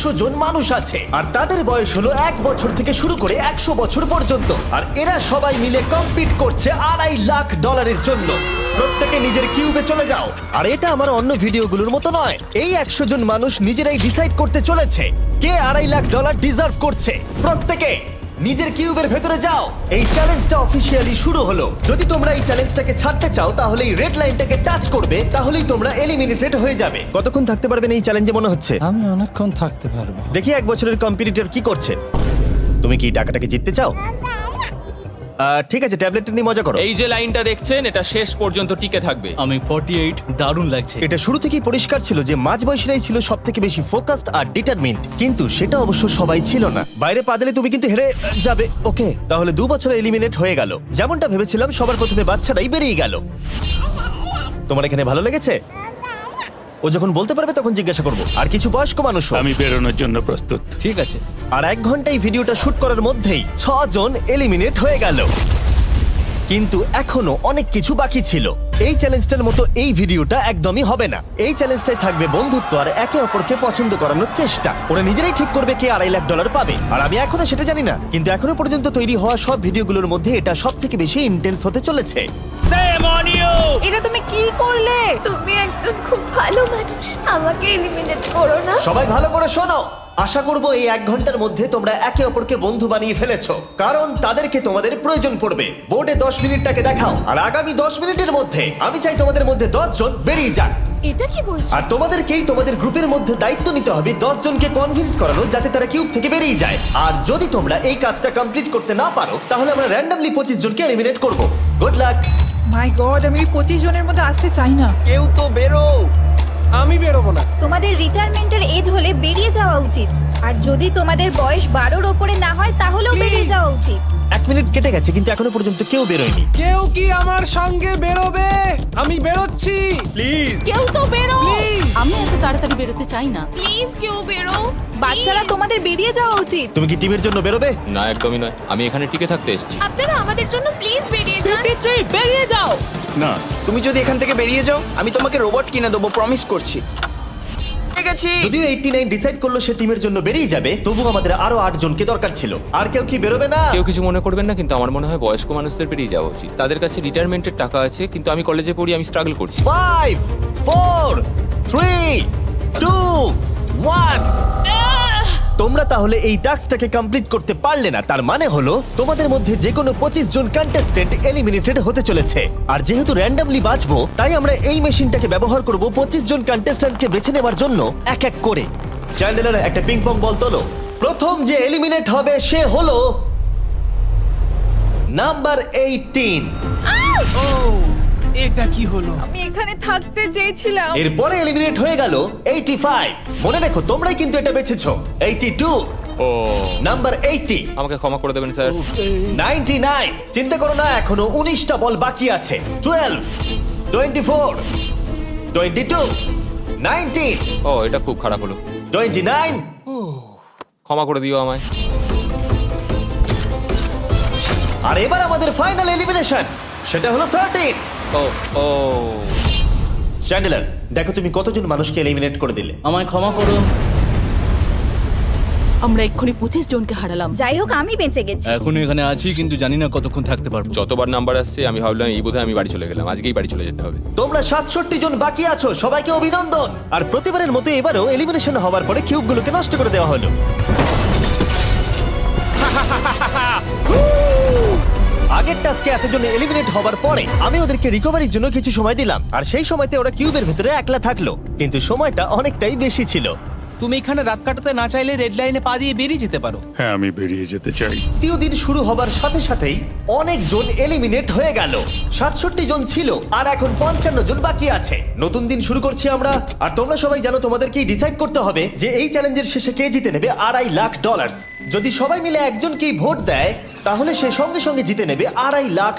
100 জন মানুষ আছে আর তাদের বয়স হলো 1 বছর থেকে শুরু করে 100 বছর পর্যন্ত। আর এরা সবাই মিলে কম্পিট করছে $2.5 লাখ জন্য। প্রত্যেকে নিজের কিউবে চলে যাও। আর এটা আমার অন্য ভিডিওগুলোর মতো নয়, এই 100 জন মানুষ নিজেরাই ডিসাইড করতে চলেছে কে $2.5 লাখ ডিজার্ভ করছে। প্রত্যেকে নিজের কিউবের ভেতরে যাও। এই চ্যালেঞ্জটা অফিসিয়ালি শুরু হলো। যদি তোমরা এই চ্যালেঞ্জটাকে ছাড়তে চাও তাহলে এই রেড লাইনটাকে টাচ করবে, তাহলেই তোমরা এলিমিনেটেড হয়ে যাবে। কতক্ষণ থাকতে পারবেন এই চ্যালেঞ্জে মনে হচ্ছে? আমি অনেকক্ষণ থাকতে পারবো। দেখি 1 বছরের কম্পিটিটর কি করছে। তুমি কি টাকাটাকে জিততে চাও? ঠিক আছে, ট্যাবলেটটা নিয়ে মজা করো। এই যে লাইনটা দেখছেন এটা শেষ পর্যন্ত টিকে থাকবে। আমি 48, দারুণ লাগছে। এটা শুরু থেকেই পরিষ্কার ছিল যে মাঝবয়সীরাই ছিল সব থেকে বেশি ফোকাসড আর ডিটারমিন্ড, কিন্তু সেটা অবশ্য সবাই ছিল না। বাইরে পা দিলে তুমি কিন্তু হেরে যাবে। ওকে, তাহলে 2 বছর এলিমিনেট হয়ে গেল। যেমনটা ভেবেছিলাম সবার প্রথমে বাচ্চারাই বেরিয়ে গেল। তোমার এখানে ভালো লেগেছে? ও যখন বলতে পারবে তখন জিজ্ঞাসা করবো। আর কিছু বয়স্ক মানুষ। আমি বেরোনোর জন্য প্রস্তুত। ঠিক আছে। আর 1 ঘন্টায় ভিডিওটা শুট করার মধ্যেই 6 জন এলিমিনেট হয়ে গেল। কিন্তু এখনো অনেক কিছু বাকি ছিল। এই চ্যালেঞ্জটার মতো এই ভিডিওটা একদমই হবে না। এই চ্যালেঞ্জটাই থাকবে বন্ধুত্ব আর একে অপরকে পছন্দ করানোর চেষ্টা। ওরা নিজেরাই ঠিক করবে কে $2.5 লাখ পাবে। আর আমি এখনো সেটা জানি না, কিন্তু এখনো পর্যন্ত তৈরি হওয়া সব ভিডিওগুলোর মধ্যে এটা সব থেকে বেশি ইন্টেন্স হতে চলেছে। এটা তুমি কি করলে? তুমি একজন খুব ভালো মানুষ, আমাকে এলিমিনেট করো না। সবাই ভালো করে শোনো। আশা করব এই 1 ঘন্টার মধ্যে তোমরা একে অপরকে বন্ধু বানিয়ে ফেলেছো, কারণ তাদেরকে তোমাদের প্রয়োজন পড়বে। বোর্ডে 10 মিনিটটাকে দেখাও, আর আগামী 10 মিনিটের মধ্যে আমি চাই তোমাদের মধ্যে 10 জন বেরিয়ে যাক। এটা কি বলছো? আর তোমাদেরকেই তোমাদের গ্রুপের মধ্যে দায়িত্ব নিতে হবে 10 জনকে কনভিন্স করানো যাতে তারা কিউব থেকে বেরিয়ে যায়। আর যদি তোমরা এই কাজটা কমপ্লিট করতে না পারো তাহলে আমরা র্যান্ডমলি 25 জনকে এলিমিনেট করব। Good luck. মাই গড, আমি 25 জনের মধ্যে আসতে চাই না। কেউ তো বেরো। আমি বেরোবো না। তোমাদের রিটায়ারমেন্টের এজ হলে বেরিয়ে যাওয়া উচিত। আর যদি তোমাদের বয়স 12-র ওপরে না হয় তাহলেও বেরিয়ে যাওয়া উচিত। 1 মিনিট কেটে গেছে কিন্তু এখনো পর্যন্ত কেউ বেরোয়নি। কেউ কি আমার সঙ্গে বেরোবে? আমি বেরোচ্ছি। প্লিজ। কেউ তো বেরো। আমি এত তাড়াতাড়ি বেরোতে চাই না। প্লিজ কেউ বেরো। বাচ্চারা, তোমাদের বেরিয়ে যাওয়া উচিত। তুমি কি টিমের জন্য বেরোবে? না, একদমই নয়, আমি এখানে টিকে থাকতে এসেছি। আপনারা আমাদের জন্য প্লিজ বেরিয়ে যান। 53, বেরিয়ে যাও। না, তুমি যদি এখান থেকে বেরিয়ে যাও আমি তোমাকে রোবট কিনে দেবো, প্রমিস করছি। ঠিক আছে। যদিও 89 ডিসাইড করলো সে টিমের জন্য বেরিয়ে যাবে, তবু আমাদের আরো 8 জনকে দরকার ছিল। আর কেউ কি বেরোবে না? কেউ কিছু মনে করবেন না, কিন্তু আমার মনে হয় বয়স্ক মানুষদের বেরিয়ে যাওয়া উচিত। তাদের কাছে রিটায়ারমেন্টের টাকা আছে, কিন্তু আমি কলেজে পড়ি, আমি স্ট্রাগল করছি। 5 4 3 2 1। তোমরা তাহলে এই টাস্কটাকে কমপ্লিট করতে পারলে না, তার মানে হলো তোমাদের মধ্যে যে কোনো 25 জন কন্টেস্টেন্ট এলিমিনেটেড হতে চলেছে। আর যেহেতু র্যান্ডমলি বাঁচবো, তাই আমরা এই মেশিনটাকে ব্যবহার করব 25 জন কন্টেস্টেন্টকে বেছে নেওয়ার জন্য এক এক করে। চ্যান্ডেলার, একটা পিং পং বল তোলো। প্রথম যে এলিমিনেট হবে সে হলো নাম্বার 18। এটা কি হলো? আমি এখানে থাকতে চেয়েছিলাম। এরপরে এলিমিনেট হয়ে গেল 85। মনে রেখো তোমরাই কিন্তু এটা বেছেছো। 82, ও, নাম্বার 80, আমাকে ক্ষমা করে দেবেন স্যার। 99। চিন্তা করো না, এখনো 19টা বল বাকি আছে। 12, 24, 22, 19, ও, এটা খুব খারাপ হলো। 29। ক্ষমা করে দিও আমায়। আর এবার আমাদের ফাইনাল এলিমিনেশন, সেটা হলো 13। ও ও, চ্যান্ডেলার, দেখো তুমি কতজন মানুষকে এলিমিনেট করে দিলে। আমায় ক্ষমা করো। আমরা এক্ষুনি 25 জনকে হারালাম। যাই হোক, আমি বেঁচে গেছি। এখনো এখানে আছি, কিন্তু জানি না কতক্ষণ থাকতে পারবো। যতবার নাম্বার আসছে আমি ভাবলাম এই বোধহয় আমি বাড়ি চলে গেলাম, আজকেই বাড়ি চলে যেতে হবে। তোমরা 67 জন বাকি আছো, সবাইকে অভিনন্দন। আর প্রতিবারের মতো এবারও এলিমিনেশন হওয়ার পরে কিউবগুলোকে নষ্ট করে দেওয়া হলো। আগের টাস্কে এতজন এলিমিনেট হবার পরে আমি ওদেরকে রিকভারির জন্য কিছু সময় দিলাম, আর সেই সময়তে ওরা কিউবের ভেতরে একলা থাকলো, কিন্তু সময়টা অনেকটাই বেশি ছিল। তুমি এখানে রাত কাটাতে না চাইলে রেড লাইনে পা দিয়ে বেরিয়ে যেতে পারো। হ্যাঁ, আমি বেরিয়ে যেতে চাই। তৃতীয় দিন শুরু হবার সাথে সাথেই অনেক জন এলিমিনেট হয়ে গেল। 67 জন ছিল আর এখন 55 জন বাকি আছে। নতুন দিন শুরু করছি আমরা, আর তোমরা সবাই জানো তোমাদেরকেই ডিসাইড করতে হবে যে এই চ্যালেঞ্জের শেষে কে জিতে নেবে $2.5 লাখ। যদি সবাই মিলে একজনকেই ভোট দেয় তাহলে সে সঙ্গে সঙ্গে জিতে নেবে $2.5 লাখ।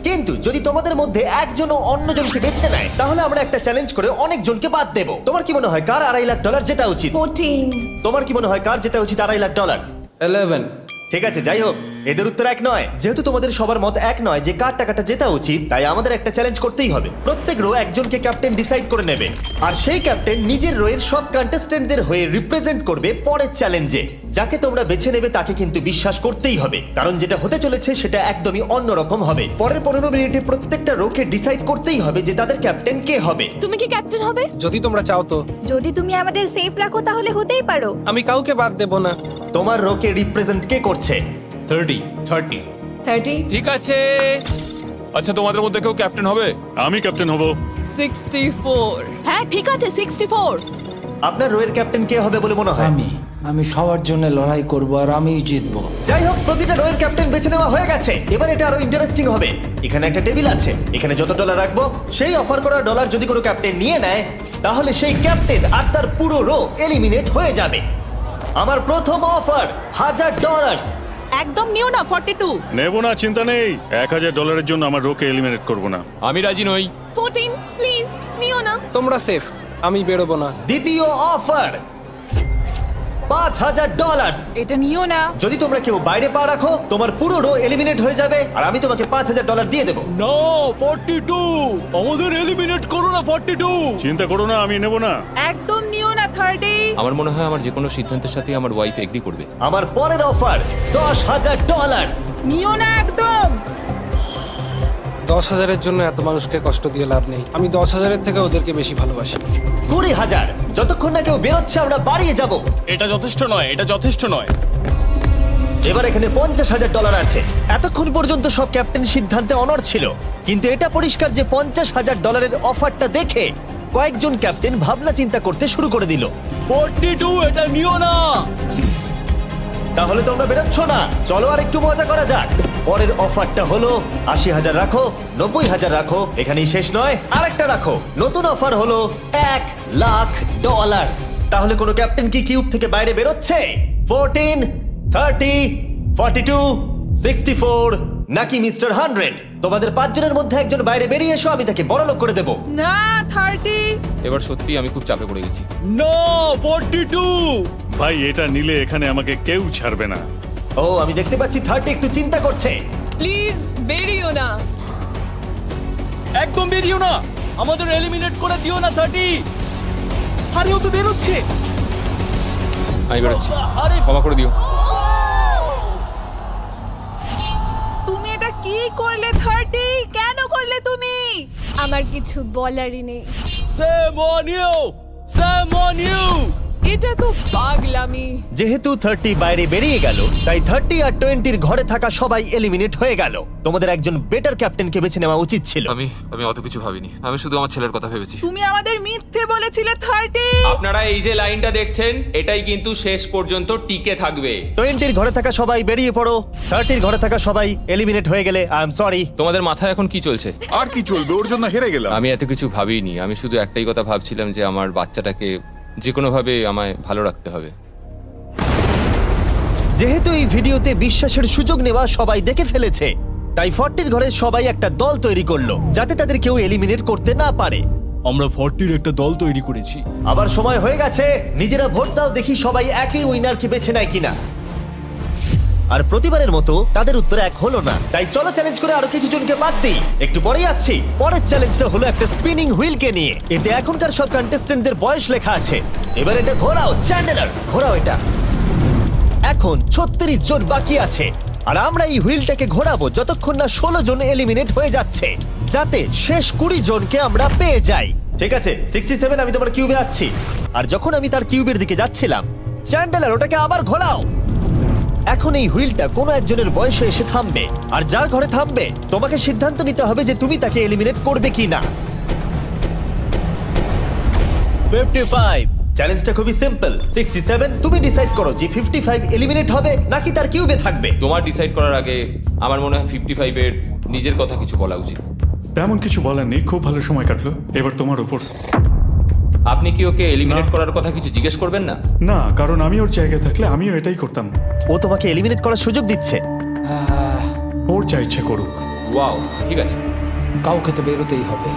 কিন্তু যদি তোমাদের মধ্যে একজনও অন্যজনকে বেছে নেয় তাহলে আমরা একটা চ্যালেঞ্জ করে অনেক জনকে বাদ দেব। তোমার কি মনে হয় কার $2.5 লাখ জেতা উচিত? 14। তোমার কি মনে হয় কার জেতা উচিত $2.5 লাখ? 11। ঠিক আছে, যাই হোক, এদের উত্তর এক নয়। যেহেতু তোমাদের সবার মত এক নয় যে কার টাকাটা জেতা উচিত, তাই আমাদের একটা চ্যালেঞ্জ করতেই হবে। প্রত্যেক রো একজনকে ক্যাপ্টেন ডিসাইড করে নেবে, আর সেই ক্যাপ্টেন নিজের রোয়ের সব কন্টেস্টেন্টদের হয়ে রিপ্রেজেন্ট করবে পরের চ্যালেঞ্জে। যাকে তোমরা বেছে নেবে তাকে কিন্তু বিশ্বাস করতেই হবে, কারণ যেটা হতে চলেছে সেটা একদমই অন্যরকম হবে। পরের 15 মিনিটে প্রত্যেকটা রোকে ডিসাইড করতেই হবে যে তাদের ক্যাপ্টেন কে হবে। তুমি কি ক্যাপ্টেন হবে? যদি তোমরা চাও তো। যদি তুমি আমাদের সেফ রাখো তাহলে হতেই পারো। আমি কাউকে বাদ দেব না। তোমার রোকে রিপ্রেজেন্ট কে করছে? 30 ঠিক আছে। আচ্ছা, তোমাদের মধ্যে কেউ ক্যাপ্টেন হবে? আমি ক্যাপ্টেন হব। 64 হ্যাঁ ঠিক আছে 64। আপনার রোয়ের ক্যাপ্টেন কে হবে বলে মনে হয়? আমি সবার জন্য লড়াই করব আর আমিই জিতবো। যাই হোক, প্রতিটা রোয়ের ক্যাপ্টেন বেছে নেওয়া হয়ে গেছে। এবার এটা আরো ইন্টারেস্টিং হবে। এখানে একটা টেবিল আছে, এখানে যত ডলার রাখবো সেই অফার করা ডলার যদি কোনো ক্যাপ্টেন নিয়ে নেয়, তাহলে সেই ক্যাপ্টেন আর তার পুরো রো এলিমিনেট হয়ে যাবে। আমার প্রথম অফার $1000। একদম নিও না 42। নেব না, চিন্তা নেই। $1000 জন্য আমার রোকে এলিমিনেট করব না। আমি রাজি নই। 14 প্লিজ নিও না। তোমরা সেফ, আমি বেরোবো না। দ্বিতীয় অফার $5000। এটা নিও না। যদি তোমরা কেউ বাইরে পা রাখো, তোমার পুরো রো এলিমিনেট হয়ে যাবে, আর আমি তোমাকে $5000 দিয়ে দেবো। নো 42, আমাদের এলিমিনেট করো না 42। চিন্তা করো না, আমি নেব না। একদম নিও না 30। আমার মনে হয় আমার যে কোনো সিদ্ধান্তের সাথে আমার ওয়াইফ এগ্রি করবে। আমার পরের অফার $10000। নিও না একদম। 10,000-এর জন্য এত মানুষকে কষ্ট দিয়ে লাভ নেই। আমি 10,000-এর থেকে ওদেরকে বেশি ভালোবাসি। 20,000। যতক্ষণ না কেউ বেরোচ্ছে আমরা বাড়িয়ে যাব। এটা যথেষ্ট নয়, এটা যথেষ্ট নয়। এবার এখানে $50,000 আছে। এতক্ষণ পর্যন্ত সব ক্যাপ্টেন সিদ্ধান্তে অনড় ছিল, কিন্তু এটা পরিষ্কার যে $50,000 অফারটা দেখে কয়েকজন ক্যাপ্টেন ভাবনা চিন্তা করতে শুরু করে দিল। 42, এটা নিও না। তাহলে তোমরা বেরোচ্ছ না? চলো আর একটু মজা করা যাক। পরের অফারটা হলো 80,000 রাখো, 90,000 রাখো, এখানেই শেষ নয়, আরেকটা রাখো। নতুন অফার হলো $1,00,000। তাহলে কোনো ক্যাপ্টেন কি কিউব থেকে বাইরে বেরোচ্ছে? 14, 30, 42, 64 নাকি মিস্টার 100? তোমাদের 5 জনের মধ্যে একজন বাইরে বেরিয়ে এসো, আমি তাকে বড়লোক করে দেবো। না 30। এবার সত্যি আমি খুব চাপে পড়ে গেছি। নো 42। ভাই, এটা নিলে এখানে আমাকে কেউ ছাড়বে না। ও, আমি দেখতে পাচ্ছি 30 একটু চিন্তা করছে। প্লিজ বেরিও না। একদম বেরিও না, আমাদের এলিমিনেট করে দিও না 30। আরে ও তো বেরোচ্ছে। আমি বেরোচ্ছি, আরে ক্ষমা করে দিও। তুমি এটা কি করলে 30? কেন করলে তুমি? আমার কিছু বলারই নেই। Same on you, same on you. এটা তো পাগলামি। যেহেতু 30 বাইরে বেরিয়ে গেল, তাই 30 আর 20-র ঘরে থাকা সবাই এলিমিনেট হয়ে গেল। তোমাদের একজন বেটার ক্যাপ্টেনকে বেছে নেওয়া উচিত ছিল। আমি অত কিছু ভাবিনি, আমি শুধু আমার ছেলের কথা ভেবেছি। তুমি আমাদের মিথ্যে বলেছিলে 30। আপনারা এই যে লাইনটা দেখছেন, এটাই কিন্তু শেষ পর্যন্ত টিকে থাকবে। 20-র ঘরে থাকা সবাই বেরিয়ে পড়ো। 30-র ঘরে থাকা সবাই এলিমিনেট হয়ে গেলে আই এম সরি। তোমাদের মাথায় এখন কি চলছে? আর কি চলবে, ওর জন্য হেরে গেলাম। আমি এত কিছু ভাবিনি, আমি শুধু একটাই কথা ভাবছিলাম যে আমার বাচ্চাটাকে যে কোনোভাবে আমায় ভালো রাখতে হবে। যেহেতু এই ভিডিওতে বিশ্বাসের সুযোগ নেওয়া সবাই দেখে ফেলেছে, তাই 40-র ঘরের সবাই একটা দল তৈরি করলো যাতে তাদের কেউ এলিমিনেট করতে না পারে। আমরা 40-র একটা দল তৈরি করেছি। আবার সময় হয়ে গেছে, নিজেরা ভোট দাও, দেখি সবাই একই উইনারকে বেছে নেয় কিনা। আর প্রতিবারের মতো তাদের উত্তর এক হলো না, তাই চলো চ্যালেঞ্জ করে আরো কিছু জনকে বাদ দিই। একটু পরেই আসছি। পরের চ্যালেঞ্জটা হলো একটা স্পিনিং হুইলকে নিয়ে। এতে এখনকার সব কন্টেস্টেন্টদের বয়স লেখা আছে। এবার এটা ঘোরাও, চ্যান্ডেলার ঘোরাও এটা। এখন 36 জন বাকি আছে, আর আমরা এই হুইলটাকে ঘোরাবো যতক্ষণ না 16 জন এলিমিনেট হয়ে যাচ্ছে, যাতে শেষ 20 জনকে আমরা পেয়ে যাই। ঠিক আছে 67, আমি তোমার কিউবে আসছি। আর যখন আমি তার কিউবের দিকে যাচ্ছিলাম, চ্যান্ডেলার ওটাকে আবার ঘোরাও। এখন এই হুইলটা কোনো একজনের বয়সে এসে থামবে, আর যার ঘরে থামবে তোমাকে সিদ্ধান্ত নিতে হবে যে তুমি তাকে এলিমিনেট করবে কি না। 55। চ্যালেঞ্জটা খুবই সিম্পল। 67, তুমি ডিসাইড করো যে 55 এলিমিনেট হবে নাকি তার কিউবে থাকবে। তোমার ডিসাইড করার আগে আমার মনে হয় 55-এর নিজের কথা কিছু বলা উচিত। তেমন কিছু বলার নেই, খুব ভালো সময় কাটলো। এবার তোমার উপর। আপনি কি ওকে এলিমিনেট না। করার কথা কিছু জিজ্ঞেস করবেন না? না, কারণ আমি ওর জায়গায় থাকলে আমিও এটাই করতাম। ও তোমাকে এলিমিনেট করার সুযোগ দিচ্ছে। ওর যা ইচ্ছে করুক। ওয়াও, ঠিক আছে। কাউকে তো বেরোতেই হবে।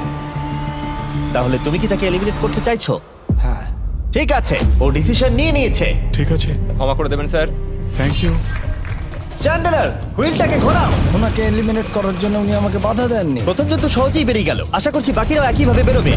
তাহলে তুমি কি তাকে এলিমিনেট করতে চাইছো? হ্যাঁ। ঠিক আছে, ও ডিসিশন নিয়ে নিয়েছে। ঠিক আছে, ক্ষমা করে দেবেন স্যার। Thank you. চ্যান্ডেলার হুইলটাকে ঘোরাও। ওনাকে এলিমিনেট করার জন্য উনি আমাকে বাধা দেননি। প্রথম জন তো সহজেই বেরিয়ে গেল, আশা করছি বাকিরাও একইভাবে বেরোবে।